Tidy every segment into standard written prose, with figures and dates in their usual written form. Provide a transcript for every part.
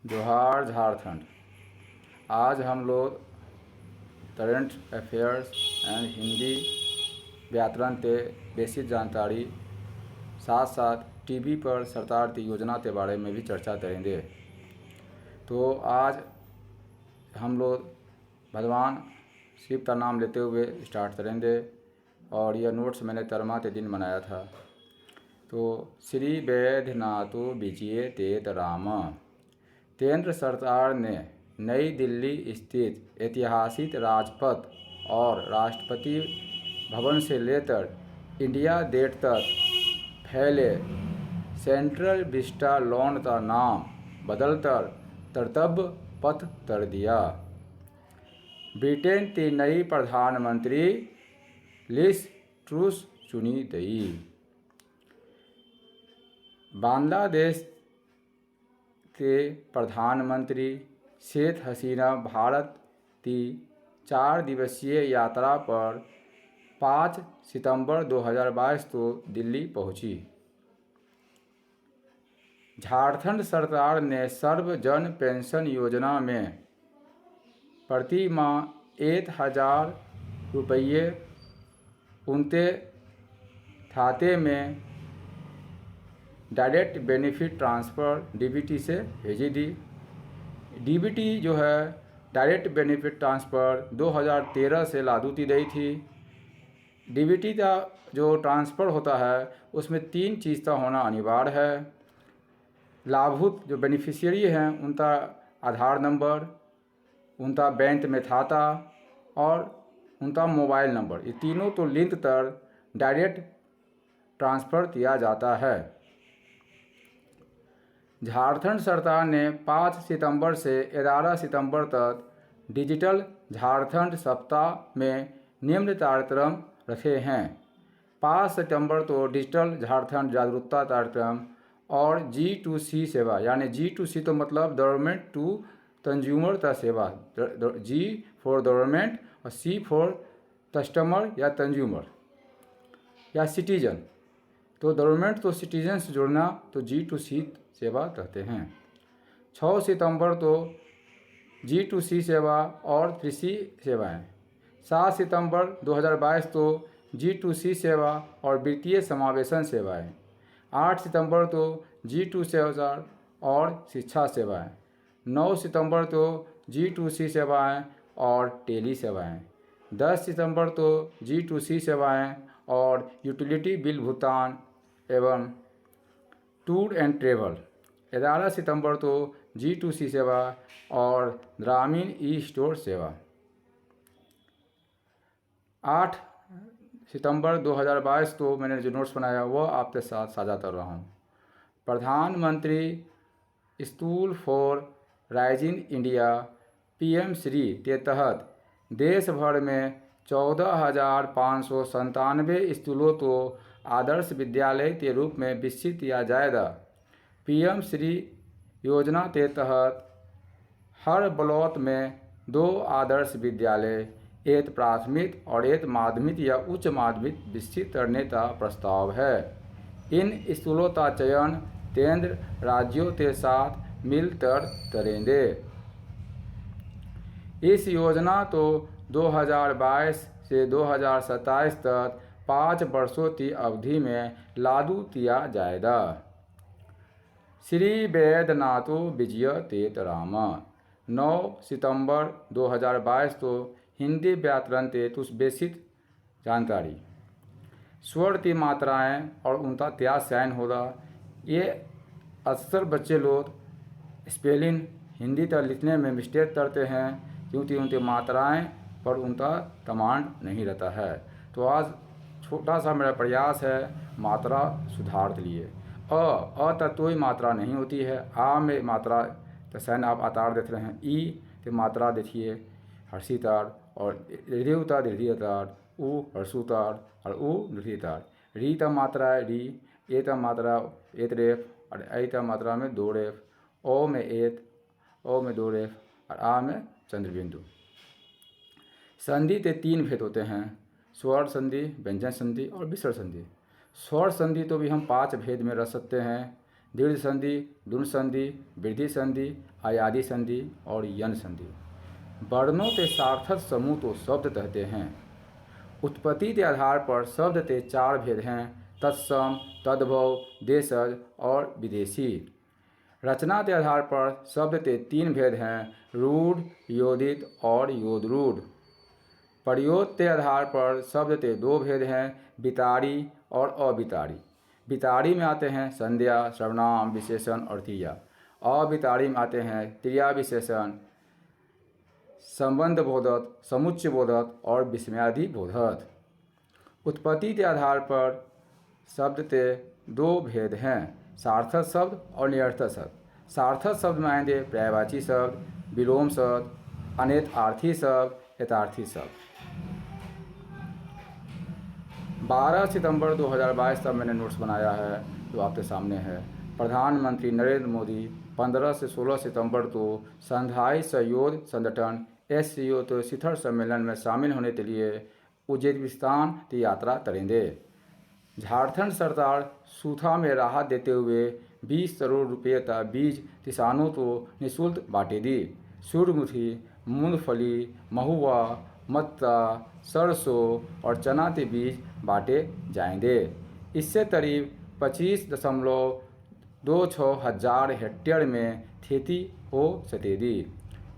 जोहार झारखंड। आज हम लोग करंट अफेयर्स एंड हिंदी व्याकरण के बेसिक जानकारी साथ साथ टीवी पर सरकार की योजना के बारे में भी चर्चा करेंगे। तो आज हम लोग भगवान शिव का नाम लेते हुए स्टार्ट करेंगे और यह नोट्स मैंने तरमा के दिन बनाया था। तो श्री वैद्यनाथो विजय तेत राम। केंद्र सरकार ने नई दिल्ली स्थित ऐतिहासिक राजपथ और राष्ट्रपति भवन से लेकर इंडिया गेट तक फैले सेंट्रल विस्टा लॉन का नाम बदलकर कर्तव्य पथ कर दिया। ब्रिटेन की नई प्रधानमंत्री लिज ट्रूस चुनी गई। बांग्लादेश के प्रधानमंत्री शेख हसीना भारत की 4 दिवसीय यात्रा पर 5 सितंबर 2022 को दिल्ली पहुंची। झारखंड सरकार ने सर्वजन पेंशन योजना में प्रति माह 1000 रुपये उनके खाते में डायरेक्ट बेनिफिट ट्रांसफ़र डीबीटी से भेजी दी। डीबीटी जो है डायरेक्ट बेनिफिट ट्रांसफ़र 2013 से लागू की गई थी। डीबीटी का जो ट्रांसफ़र होता है उसमें 3 चीज़ का होना अनिवार्य है। लाभुक जो बेनिफिशियरी हैं उनका आधार नंबर, उनका बैंक में खाता और उनका मोबाइल नंबर, ये तीनों तो लिंक कर डायरेक्ट ट्रांसफ़र किया जाता है। झारखंड सरकार ने 5 सितंबर से 11 सितंबर तक डिजिटल झारखंड सप्ताह में निम्न कार्यक्रम रखे हैं। 5 सितंबर को डिजिटल झारखंड जागरूकता कार्यक्रम और G2C सेवा, यानी G2C तो मतलब गवर्नमेंट टू कंज्यूमर का सेवा, G फॉर गवर्नमेंट और C फॉर कस्टमर या कंज्यूमर या सिटीजन। तो गवर्नमेंट तो सिटीजन से जुड़ना तो G2C सेवा कहते हैं। 6 सितंबर को G2C सेवा और कृषि सेवाएं। 7 सितंबर 2022 को G2C सेवा और वित्तीय समावेशन सेवाएं। 8 सितंबर को G2 सेवा और शिक्षा सेवाएं। 9 सितंबर को G2C सेवाएं और टेली सेवाएं। 10 सितंबर को G2C सेवाएं और यूटिलिटी बिल भुगतान एवं टूर एंड ट्रेवल। 11 सितंबर को G2C सेवा और ग्रामीण ई स्टोर सेवा। 8 सितंबर 2022 को मैंने जो नोट्स बनाया वह आपके साथ साझा कर रहा हूँ। प्रधानमंत्री school for rising India PM Shri के तहत देश भर में 14,597 स्कूलों को आदर्श विद्यालय के रूप में विकसित किया जाएगा। PM श्री योजना के तहत हर ब्लॉक में 2 आदर्श विद्यालय, 1 प्राथमिक और 1 माध्यमिक या उच्च माध्यमिक विकसित करने का प्रस्ताव है। इन स्कूलों का चयन केंद्र राज्यों के साथ मिलकर करेंगे। इस योजना को 2022 से 2027 तक 5 वर्षों की अवधि में लागू किया जाएगा। श्री वैद्यनाथो विजय तेत राम। 9 सितंबर 2022 को हिंदी व्याकरण के कुछ बेसिक जानकारी। स्वर की मात्राएं और उनका क्या साइन होगा। ये अक्सर बच्चे लोग स्पेलिंग हिंदी का लिखने में मिस्टेक करते हैं क्योंकि उनकी मात्राएं पर उनका कमांड नहीं रहता है। तो आज छोटा सा मेरा प्रयास है मात्रा सुधार के लिए। अ तक कोई मात्रा नहीं होती है। आ में मात्रा का साइन आप आकार देख रहे हैं। ई की मात्रा देखिए हर्षितार और दीर्घ दीर्घितार, उ हर्षुतार और उ दीर्घितार। री का मात्रा है री, ए का मात्रा एक रेफ और ऐ का मात्रा में 2 रेफ, ओ में एक, ओ में 2 रेफ और आ में चंद्रबिंदु। संधि के 3 भेद होते हैं, स्वर संधि, व्यंजन संधि और विसर्ग संधि। स्वर संधि तो भी हम 5 भेद में रख सकते हैं, दीर्घ संधि, दुन संधि, वृद्धि संधि, अयादि संधि और यन संधि। वर्णों के सार्थक समूह तो शब्द कहते हैं। उत्पत्ति के आधार पर शब्द के 4 भेद हैं: तत्सम, तद्भव, देशज और विदेशी। रचना के आधार पर शब्द के 3 भेद हैं: रूढ़, योदित और योद्रूढ़। प्रयोग के आधार पर शब्द के 2 भेद हैं: विताड़ी और अविताड़ी। विताड़ी में आते हैं संज्ञा, सर्वनाम, विशेषण और क्रिया। अविताड़ी में आते हैं क्रिया विशेषण, संबंध बोधक, समुच्चय बोधक और विस्मयादि बोधक। उत्पत्ति के आधार पर शब्द के 2 भेद हैं: सार्थक शब्द और निरर्थक शब्द। सार्थक शब्द में आएंगे पर्यायवाची शब्द, विलोम शब्द, अनेतार्थी शब्द, यथार्थी शब्द। 12 सितंबर 2022 तक मैंने नोट्स बनाया है जो आपके सामने है। प्रधानमंत्री नरेंद्र मोदी 15 से 16 सितंबर को शंघाई सहयोग संगठन SCO के शिखर सम्मेलन में शामिल होने के लिए उज्बेकिस्तान की यात्रा करेंगे। झारखंड सरकार सूखा में राहत देते हुए 20 करोड़ रुपये का बीज किसानों को निःशुल्क बांटेगी। सूर्यमुखी, मूंगफली, महुआ, मक्का, सरसों और चना के बीज बांटे जाएंगे। इससे करीब 25.26 हज़ार हेक्टेयर में खेती हो सकेगी।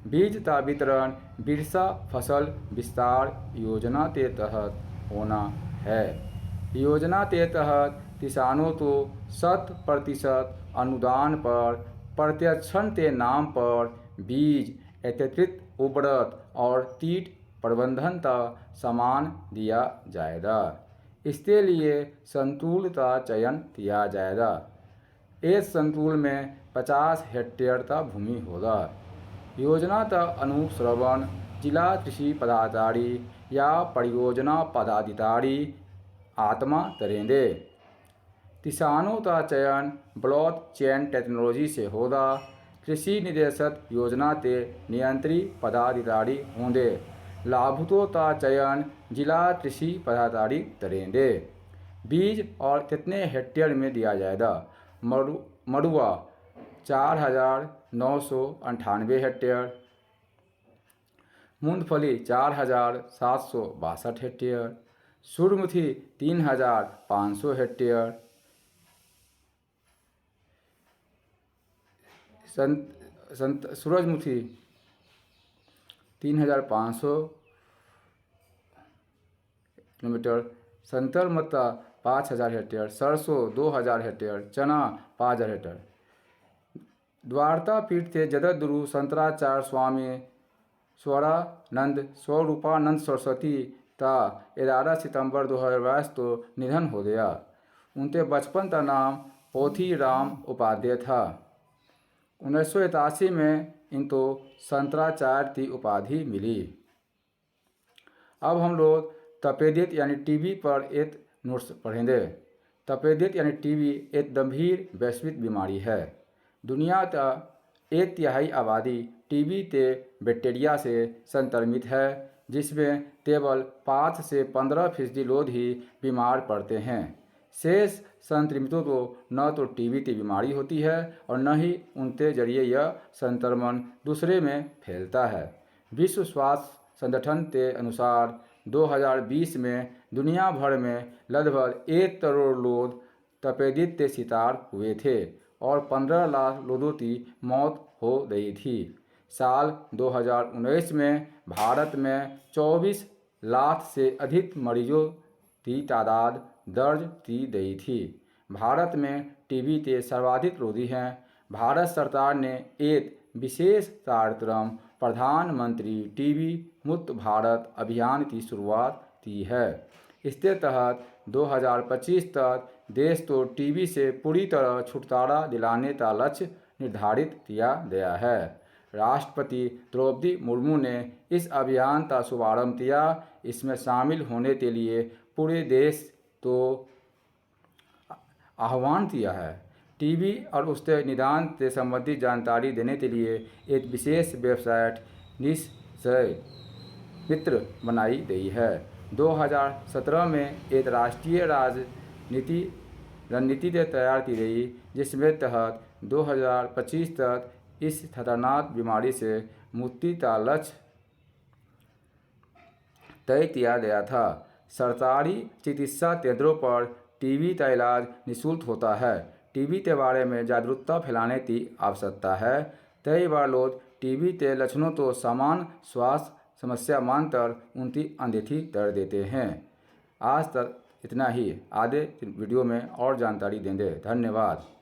बीज का वितरण बिरसा फसल विस्तार योजना के तहत होना है। योजना के तहत किसानों को 100% अनुदान पर प्रत्यक्षण के नाम पर बीज, एकीकृत उर्वरक और कीट प्रबंधन का सामान दिया जाएगा। इसके लिए संकुल का चयन किया जाएगा। इस संकुल में 50 हेक्टेयर का भूमि होगा। योजना का अनुश्रवण जिला कृषि पदाधिकारी या परियोजना पदाधिकारी आत्मा करेंगे। किसानों का चयन ब्लॉकचेन टेक्नोलॉजी से होगा। कृषि निदेशक योजना के नियंत्री पदाधिकारी होंगे। लाभुकों का चयन जिला कृषि पदाधिकारी करेंगे। बीज और कितने हेक्टेयर में दिया जाएगा? मड़ुआ 4,998 हेक्टेयर, मूंगफली 4,762 हेक्टेयर, सूर्यमुखी 3,500 हेक्टेयर, सूरजमुखी 3,500 किलोमीटर, संतर मत्ता 5,000 हेक्टेयर, सरसों 2,000 हेक्टेयर, चना 5,000 हेक्टेयर। द्वारका पीठ के जगद्गुरु शंकराचार्य स्वामी स्वरूपानंद सरस्वती का 11 सितंबर 2022 को निधन हो गया। उनके बचपन का नाम पोथी राम उपाध्याय था। 1981 में इनको शंकराचार्य की उपाधि मिली। अब हम लोग तपेदिक यानी टीबी पर एक नोट्स पढ़ेंगे। तपेदिक यानी टीबी एक गंभीर वैश्विक बीमारी है। दुनिया का 1/3 आबादी टीबी के बैक्टीरिया से संक्रमित है, जिसमें केवल 5 से 15% लोग ही बीमार पड़ते हैं। शेष संक्रमितों को न तो टीबी की बीमारी होती है और न ही उनके जरिए यह संक्रमण दूसरे में फैलता है। विश्व स्वास्थ्य संगठन के अनुसार 2020 में दुनिया भर में लगभग 1 करोड़ लोग तपेदिक के शिकार हुए थे और 15 लाख लोगों की मौत हो गई थी। साल 2019 में भारत में 24 लाख से अधिक मरीजों की तादाद दर्ज की गई थी। भारत में टीबी के सर्वाधिक रोगी हैं। भारत सरकार ने एक विशेष कार्यक्रम प्रधानमंत्री टीबी मुक्त भारत अभियान की शुरुआत की है। इसके तहत 2025 तक देश को टीबी से पूरी तरह छुटकारा दिलाने का लक्ष्य निर्धारित किया गया है। राष्ट्रपति द्रौपदी मुर्मू ने इस अभियान का शुभारंभ किया। इसमें शामिल होने के लिए पूरे देश को आह्वान किया है। टीबी और उसके निदान से संबंधित जानकारी देने के लिए एक विशेष वेबसाइट निश्चय मित्र बनाई गई है। 2017 में एक राष्ट्रीय रणनीति तैयार की गई, जिसमें तहत 2025 तक इस खतरनाक बीमारी से मुक्ति का लक्ष्य तय किया गया था। सरकारी चिकित्सा केंद्रों पर टीबी का इलाज निःशुल्क होता है। टीबी के बारे में जागरूकता फैलाने की आवश्यकता है। कई बार लोग टीबी के लक्षणों को सामान्य स्वास्थ्य समस्या मानकर उनकी अनदेखी कर देते हैं। आज तक इतना ही, आगे वीडियो में और जानकारी देंगे। धन्यवाद।